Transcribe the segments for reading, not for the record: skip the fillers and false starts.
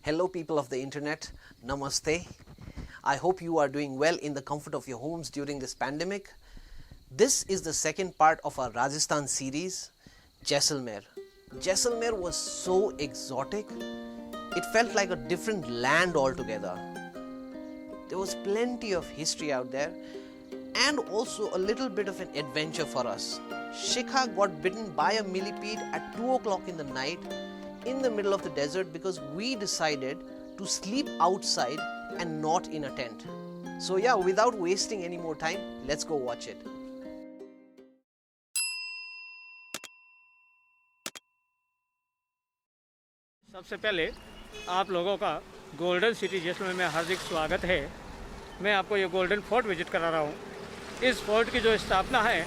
Hello, people of the internet. Namaste. I hope you are doing well in the comfort of your homes during this pandemic. This is the second part of our Rajasthan series, Jaisalmer. Jaisalmer was so exotic, it felt like a different land altogether. There was plenty of history out there and also a little bit of an adventure for us. Shikha got bitten by a millipede at 2 o'clock in the night in the middle of the desert because we decided to sleep outside and not in a tent. So yeah, without wasting any more time, let's go watch it. सबसे पहले आप लोगों का golden city Jaisalmer में हार्दिक स्वागत है। मैं आपको ये गोल्डन फोर्ट विजिट करा रहा हूँ। इस फोर्ट की जो स्थापना है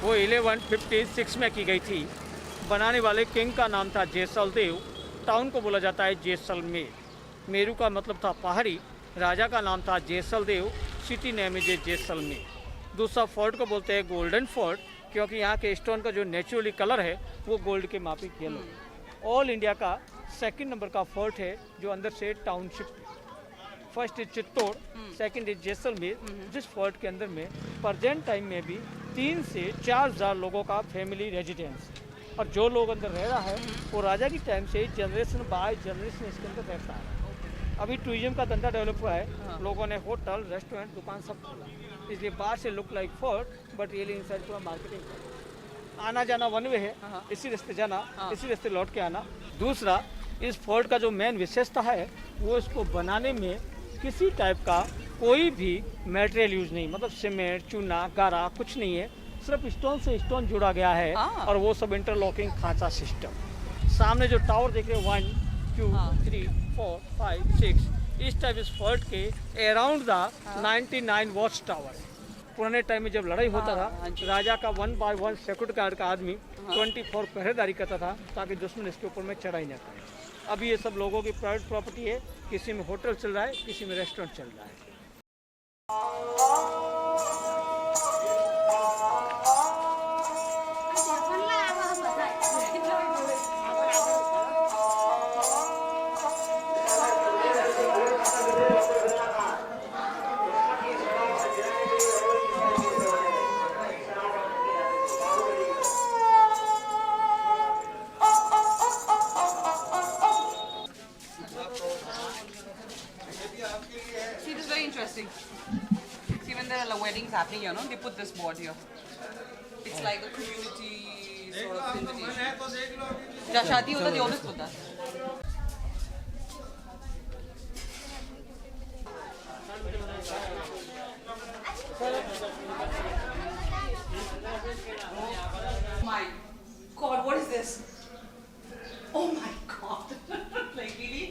वो 1156 में की गई थी। बनाने वाले किंग का नाम था जैसलदेव। टाउन को बोला जाता है जैसलमेर। मेरू का मतलब था पहाड़ी। राजा का नाम था जैसलदेव। सिटी नेम है जैसलमेर। दूसरा फोर्ट को बोलते हैं गोल्डन फोर्ट क्योंकि यहाँ के स्टोन का जो नेचुरली कलर है वो गोल्ड के माफिक येलो है। ऑल इंडिया का सेकंड नंबर का फोर्ट है जो अंदर से township. First is Chittor, second is Jaisalmer. जिस फोर्ट के अंदर में प्रेजेंट टाइम में भी 3 से 4,000 लोगों का फैमिली रेजिडेंस और जो लोग अंदर रह रहा है वो राजा की टाइम से जनरेशन बाय जनरेशन इसके अंदर रहता है। अभी टूरिज्म का धंधा डेवलप हुआ है। लोगों ने होटल, रेस्टोरेंट, दुकान सब खोला, इसलिए बाहर से look like fort but really inside पूरा मार्केटिंग। आना जाना वन वे है, इसी रास्ते जाना, इसी रास्ते लौट के आना। दूसरा, इस फोर्ट का जो मेन विशेषता है वो इसको बनाने में किसी टाइप का कोई भी मटेरियल यूज नहीं, मतलब सीमेंट, चूना, गारा कुछ नहीं है। सिर्फ स्टोन से स्टोन जुड़ा गया है और वो सब इंटरलॉकिंग खांचा सिस्टम। सामने जो टावर देख रहे हैं 1, 2, 3, 4, 5, 6 इस टाइप इस फोर्ट के अराउंड द 99 वॉच टावर। पुराने टाइम में जब लड़ाई होता था राजा का 1 बाय 1 सिक्योरिटी गार्ड का आदमी 24 पहरेदारी करता था ताकि दुश्मन इसके ऊपर में चढ़ाई न करे। अभी ये सब लोगों की प्राइवेट प्रॉपर्टी है। किसी में होटल चल रहा है, किसी में रेस्टोरेंट चल रहा है। See, this is very interesting. See, when there are weddings happening here, no, they put this board here. It's like a community sort of invitation. जहाँ शादी होता है, they always put that. My God, what is this? Oh my God! Like really?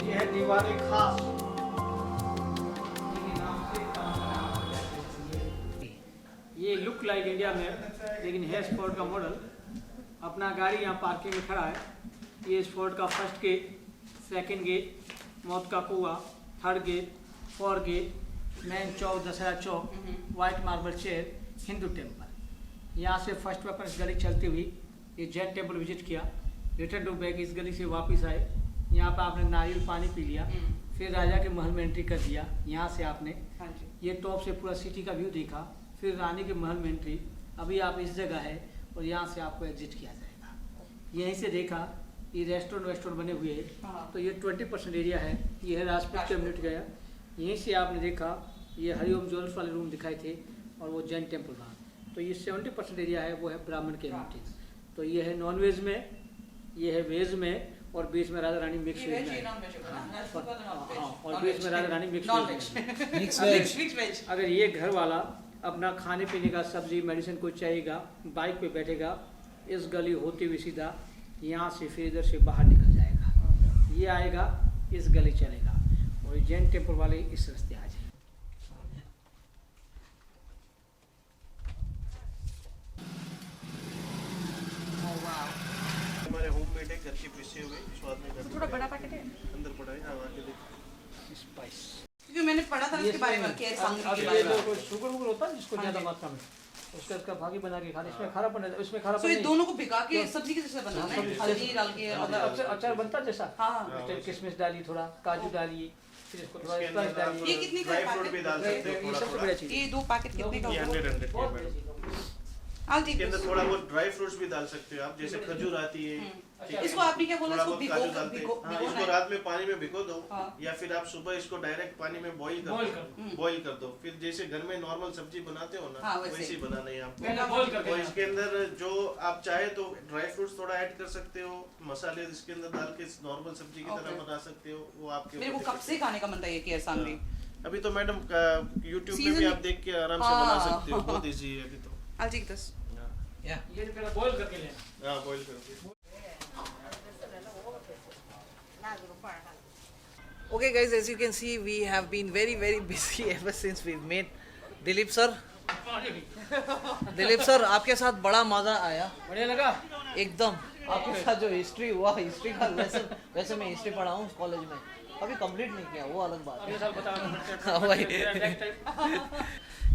ये है दीवारें खास। ये look like India में लेकिन है इस फोर्ट का मॉडल। अपना गाड़ी यहाँ पार्किंग में खड़ा है। ये इस फोर्ट का फर्स्ट गेट, सेकंड गेट, मौत का कुआं, third gate, fourth gate, main Chowk, Dussehra Chowk, white marble chair, Hindu temple. यहाँ से फर्स्ट वेपन इस गली चलती हुई ये जैन टेम्पल विजिट किया। रिटर्न टू बैक इस गली से वापस आए। यहाँ पर आपने नारियल पानी पी लिया। फिर राजा के महल में एंट्री कर दिया। यहाँ से आपने ये टॉप से पूरा सिटी का व्यू देखा। फिर रानी के महल में एंट्री। अभी आप इस जगह है और यहाँ से आपको एग्जिट किया जाएगा। यहीं से देखा ये रेस्टोरेंट बने हुए हैं। तो ये 20% एरिया है। ये है राजपूत कम्युनिटी गया। यहीं से आपने देखा ये हरिओम ज्वेलर्स वाले रूम दिखाए थे और वो जैन टेम्पल वहाँ। तो ये 70% एरिया है वो है ब्राह्मण कम्युनिटी। तो ये है नॉन वेज में, ये है वेज में और बीच में राजा रानी मिक्स वेज में। और बीच में राजा रानी मिक्स वेज। अगर ये घर वाला अपना खाने पीने का सब्जी मेडिसिन कुछ चाहिएगा, बाइक पे बैठेगा, इस गली होती हुई सीधा यहाँ से फिर इधर से बाहर निकल जाएगा। ये आएगा, इस गली चलेगा और जैन टेम्पल वाले इस रास्ते आ जाएंगे। हमारे होममेड है, घर के पिसे हुए, स्वाद में घर थोड़ा बड़ा पैकेट है अंदर पड़ा है। हाँ, आके देखो स्पाइस। क्योंकि मैंने पढ़ा था इसके बारे में, केयर सांगरी अब के ये बारे में। जो शुगर वुगर होता है जिसको ज़्यादा मात्रा में, उसका भागी बना के खाने, इसमें खारापन है, इसमें तो खारापन ये नहीं। दोनों को भिगा के सब्जी के जैसे बनाना है, हल्दी डाल के अचार बनता है जैसा, हाँ। किशमिश डाली, थोड़ा काजू डाली, फिर इसको थोड़ा इसके स्पाइस अंदर डाली। आप ये कितने का ड्राई है फ्रूट भी पैकेट? डाल सकते हो ये थोड़ा सबसे थोड़ा। बढ़िया चीज़ है। ये 2 पैकेट कितने का ये होगा? 100 की बहुत है बढ़िया मैडम। चीज़ है। I'll take इसके अंदर this. थोड़ा बहुत ड्राई फ्रूट्स भी डाल सकते हो आप, जैसे खजूर आती है, ठीक है? इसको आपने क्या बोला, थोड़ा इसको बहुत भिगो काजू डालते हैं। हाँ, भिगोना इसको है। रात में पानी में भिगो दो, हाँ। या फिर आप सुबह इसको डायरेक्ट पानी में बॉईल Boil कर कर दो, बॉईल कर दो। फिर जैसे घर में नॉर्मल सब्जी बनाते हो ना, हाँ, वैसे। वैसे ही बनाना है आपको। पहले boil करके और इसके अंदर जो आप चाहे तो ड्राई फ्रूट्स थोड़ा ऐड कर सकते हो, मसाले इसके अंदर डाल के नॉर्मल सब्जी की तरह Okay. बना सकते हो, वो आपके मेरे को ऊपर कब से खाने का मन था ये केयर सांगरी। अभी तो मैडम यूट्यूब पे भी Season- आप देख के आराम से बना हाँ। सकते हो, बहुत इजी है अभी तो। I'll take this. ये जो पहले बॉईल करके लें। हाँ, बॉईल करके। Okay guys, as you can see, we have been very busy ever since we've met. Dilip sir, Dilip sir, आपके साथ बड़ा मजा आया बढ़िया लगा? एकदम। आपके साथ जो हिस्ट्री हुआ, हिस्ट्री का लेसन, वैसे मैं हिस्ट्री पढ़ा हूँ कॉलेज में, अभी कंप्लीट नहीं किया, वो अलग बात अगले है। साल बताना। हाँ, वही। Next time.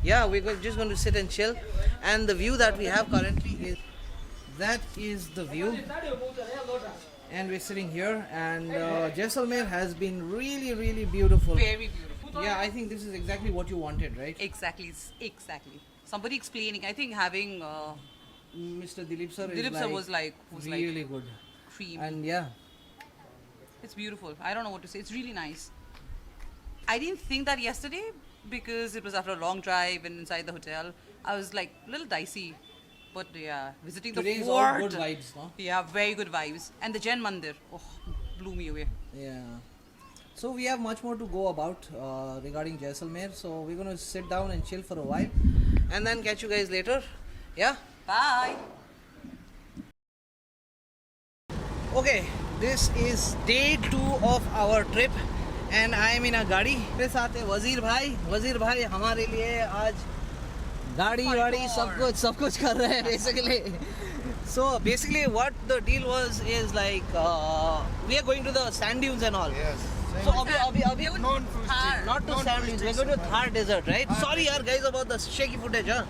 Yeah, we're just going to sit and chill, and the view that we have currently is the view, and we're sitting here, and Jaisalmer has been really beautiful. Very beautiful. Yeah, I think this is exactly what you wanted, right? Exactly. Somebody explaining. I think having Mr. Dilip sir Dilip is sir like was like really good, cream. and yeah, It's beautiful. I don't know what to say. It's really nice. I didn't think that yesterday because it was after a long drive and inside the hotel. I was like a little dicey. But yeah, visiting today the is fort. all good vibes, no? Yeah, very good vibes. And the Jain Mandir. Oh, blew me away. Yeah. So we have much more to go about regarding Jaisalmer. So we're gonna sit down and chill for a while, and then catch you guys later. Yeah. Bye. Okay, this is day 2 of our trip and I am in a गाड़ी। मेरे साथ है वजीर भाई हमारे लिए आज गाड़ी वाड़ी सब कुछ कर रहे हैं basically। So basically what the deal was is like we are going to the sand dunes and all। Yes. So abhi Known to Thar. not to sand dunes, we're going to Thar desert, right? Sorry yaar guys about the shaky footage, huh?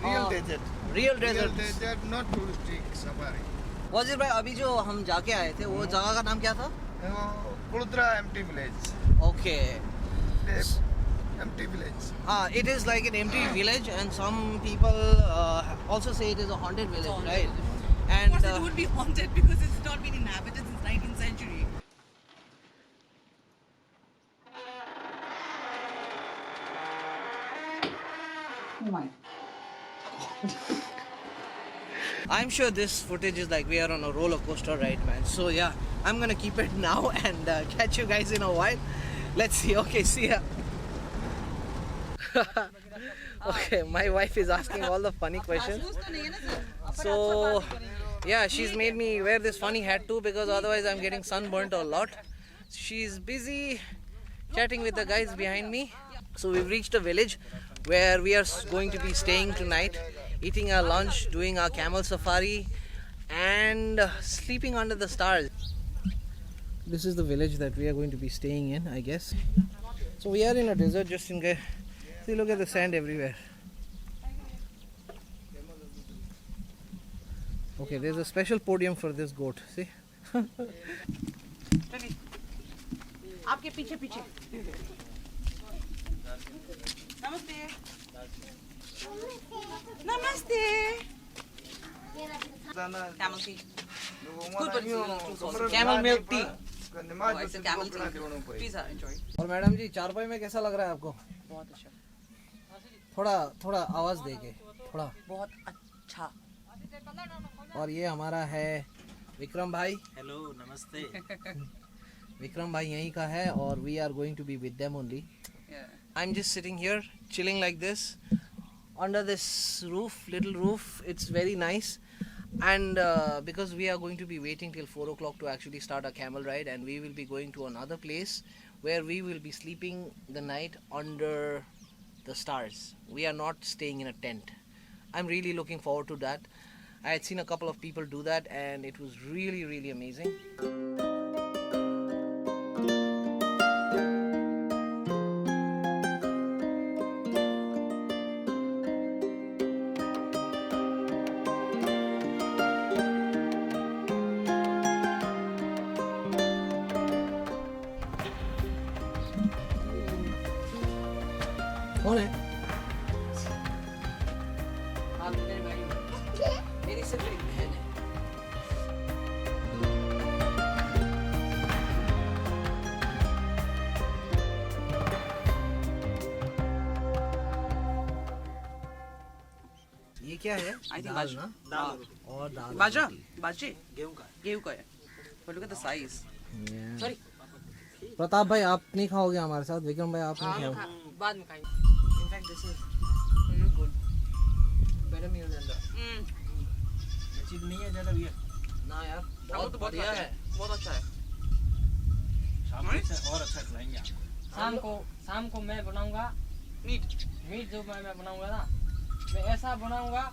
Real desert. Real desert। Real desert, not touristic safari. वजीर भाई अभी जो हम जाके आए थे वो जगह का नाम क्या था? Kuludra empty village. Okay। Empty village. It is like an empty village, and some people also say it is a haunted village, right? And Of course, it would be haunted because it's not been inhabited since 19th century. Oh my. I'm sure this footage is like we are on a roller coaster ride, man. So yeah, I'm gonna keep it now and catch you guys in a while. Let's see. Okay, see ya. Okay, my wife is asking all the funny questions. So yeah, she's made me wear this funny hat too because otherwise I'm getting sunburnt a lot. She's busy chatting with the guys behind me. So we've reached a village where we are going to be staying tonight, eating our lunch, doing our camel safari, and sleeping under the stars. This is the village that we are going to be staying in, I guess. So we are in a desert just in case. See, look at the sand everywhere. Okay, there's a special podium for this goat. See? चलिए आपके पीछे पीछे नमस्ते नमस्ते camel tea good but too salty. Camel milk tea. Oh, I said camel tea please enjoy और madam जी चारपाई में कैसा लग रहा है आपको? बहुत अच्छा थोड़ा आवाज देके थोड़ा। बहुत अच्छा और ये हमारा है विक्रम भाई। हेलो नमस्ते। विक्रम भाई यहीं का है और we are going to be with them only. yeah. I'm just sitting here chilling like this under this little roof. It's very nice, and because we are going to be waiting till 4 o'clock to actually start a camel ride, and we will be going to another place where we will be sleeping the night under the stars. We are not staying in a tent. I'm really looking forward to that. I had seen a couple of people do that, and it was really, really amazing. कौन है? आप मेरे भाई हो। मेरी सिर्फ एक बहन है। ये क्या है? I think दाल बाजरा। ना? और दाल। बाजरा, बाजरे, गेहूं का है। But look at the size. Yeah. Sorry. Pratap भाई आप नहीं खाओगे हमारे साथ, विक्रम भाई आप नहीं खाओगे? बाद में खाएंगे। In fact, this is really good. Better meal than that. चीज नहीं है ज्यादा भैया। ना यार, वो बहुत तो बहुत बढ़िया अच्छा है। है। बहुत अच्छा है। और अच्छा खिलाएंगे आपको। शाम को मैं बनाऊंगा Meat. मीट जो मैं बनाऊंगा ना, मैं ऐसा बनाऊंगा।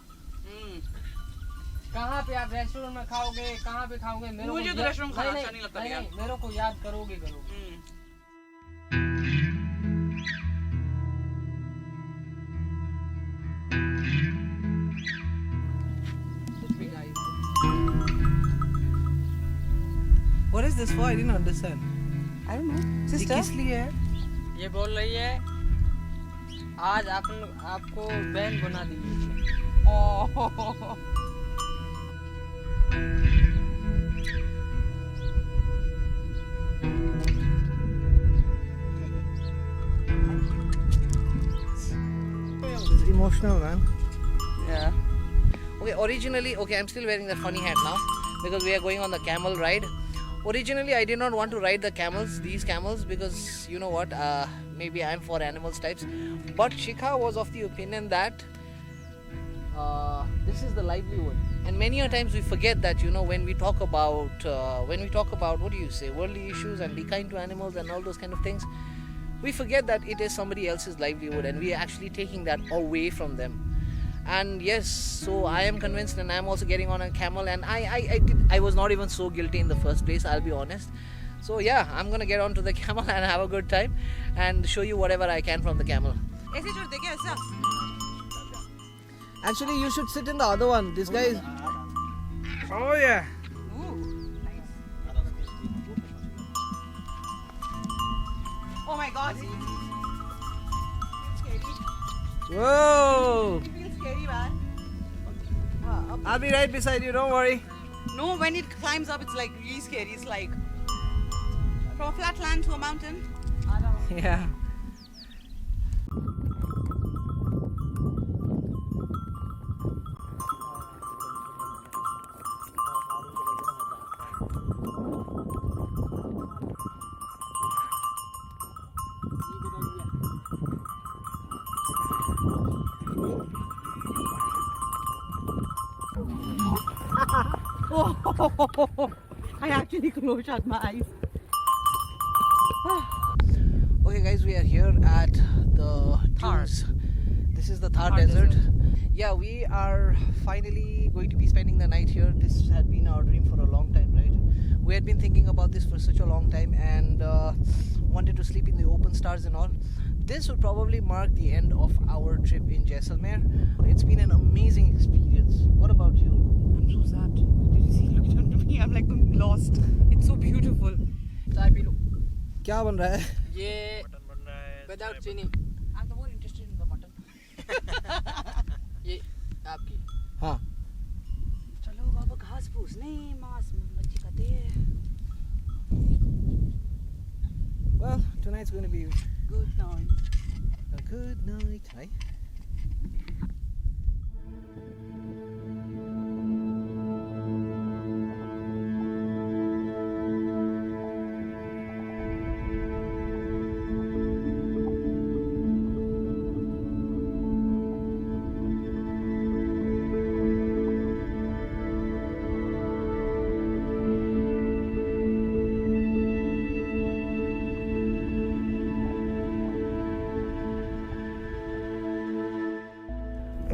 कहाँ पे आप रेस्टोरेंट में खाओगे, कहाँ पे खाओगे, मेरे मुझे को तो या- रेस्टोरेंट खाना अच्छा नहीं लगता यार। नहीं, मेरे को याद करोगे करोगे। What is this for? I didn't understand. I don't know. ये Sister. किस लिए है? ये बोल रही है आज आपको बहन बना दी इसने। Oh. It's emotional, man. Yeah. Okay, originally, I'm still wearing the funny hat now because we are going on the camel ride. Originally, I did not want to ride these camels, because you know what, maybe I'm for animals types. But Shikha was of the opinion that this is the livelihood. And many a times we forget that, when we talk about, what do you say, worldly issues and be kind to animals and all those kind of things, we forget that it is somebody else's livelihood and we are actually taking that away from them. And yes, so I am convinced, and I am also getting on a camel, and I was not even so guilty in the first place, I'll be honest. So yeah, I'm gonna get onto the camel and have a good time and show you whatever I can from the camel. ऐसे छोड़ दे क्या ऐसा? Actually, you should sit in the other one. This guy is... Oh yeah. Ooh, nice. Oh my God. Whoa! It feels scary, man. I'll be right beside you, don't worry. No, when it climbs up, it's like really scary. It's like from a flat land to a mountain. Yeah. I actually closed shut my eyes. Okay guys, we are here at the Thar. dunes. This is the Thar Thar desert. Desert. Yeah, we are finally going to be spending the night here. This had been our dream for a long time, right? We had been thinking about this for such a long time and wanted to sleep in the open stars and all. This would probably mark the end of our trip in Jaisalmer. It's been an amazing experience. What about you? I'm so sad. Did you see? Look down to me. I'm like lost. It's so beautiful. चाय P low. क्या बन रहा है? ये without चीनी। I'm the more interested in the mutton. ये आपकी। हाँ. चलो बाबा घास फूस नहीं मांस मच्छी खाते हैं. Well, tonight's going to be Good night. a good night, right?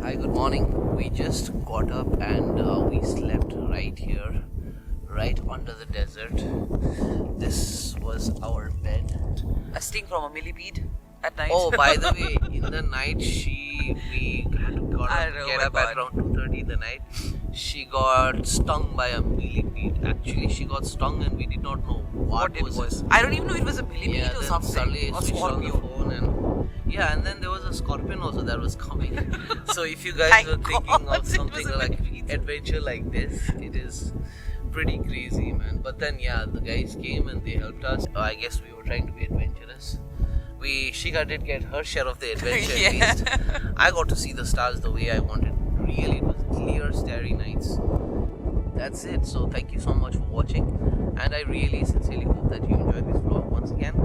Hi, good morning. we just got up and we slept right here, right under the desert. This was our bed. A sting from a millipede at night. Oh, by the way, in the night we had to get up at around 2:30 in the night. She got stung by a millipede. Actually, she got stung and we did not know what it was. I don't even know it was a millipede Yeah, or then something. suddenly I Or switched on the scorpion. phone and then there was a scorpion also that was coming. So if you guys Thank were thinking God of it was something a like millipede. adventure like this, it is pretty crazy, man. But then yeah, the guys came and they helped us. I guess we were trying to be adventurous. Shika did get her share of the adventure at Yeah. least. I got to see the stars the way I wanted. Really, it was clear, starry nights. That's it. So thank you so much for watching, and I really sincerely hope that you enjoyed this vlog once again.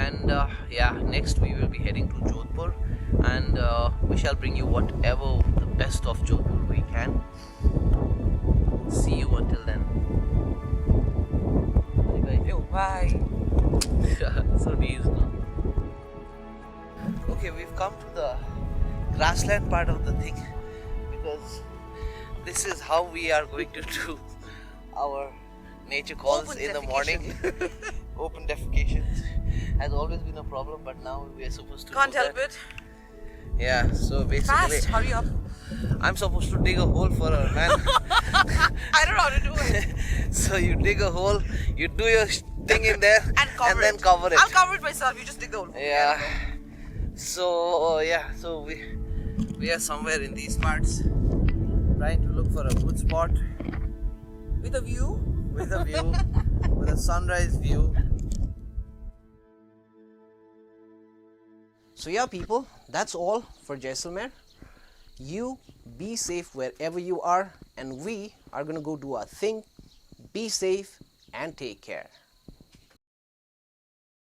And yeah, next we will be heading to Jodhpur, and we shall bring you whatever the best of Jodhpur we can. See you until then. Bye. So these now. Okay, we've come to the grassland part of the thing because this is how we are going to do our nature calls Open in the morning. Open defecations has always been a problem, but now we are supposed to Can't do help that. it. Yeah, so basically Fast, hurry up. I'm supposed to dig a hole for her, man. I don't know how to do it. So you dig a hole, you do your thing in there And then cover it. I'll cover it myself. You just dig the hole. Yeah. So yeah, so we are somewhere in these parts, trying to look for a good spot With a view. with a view, with a sunrise view. So yeah, people, that's all for Jaisalmer. You be safe wherever you are, and we are gonna go do our thing. Be safe and take care.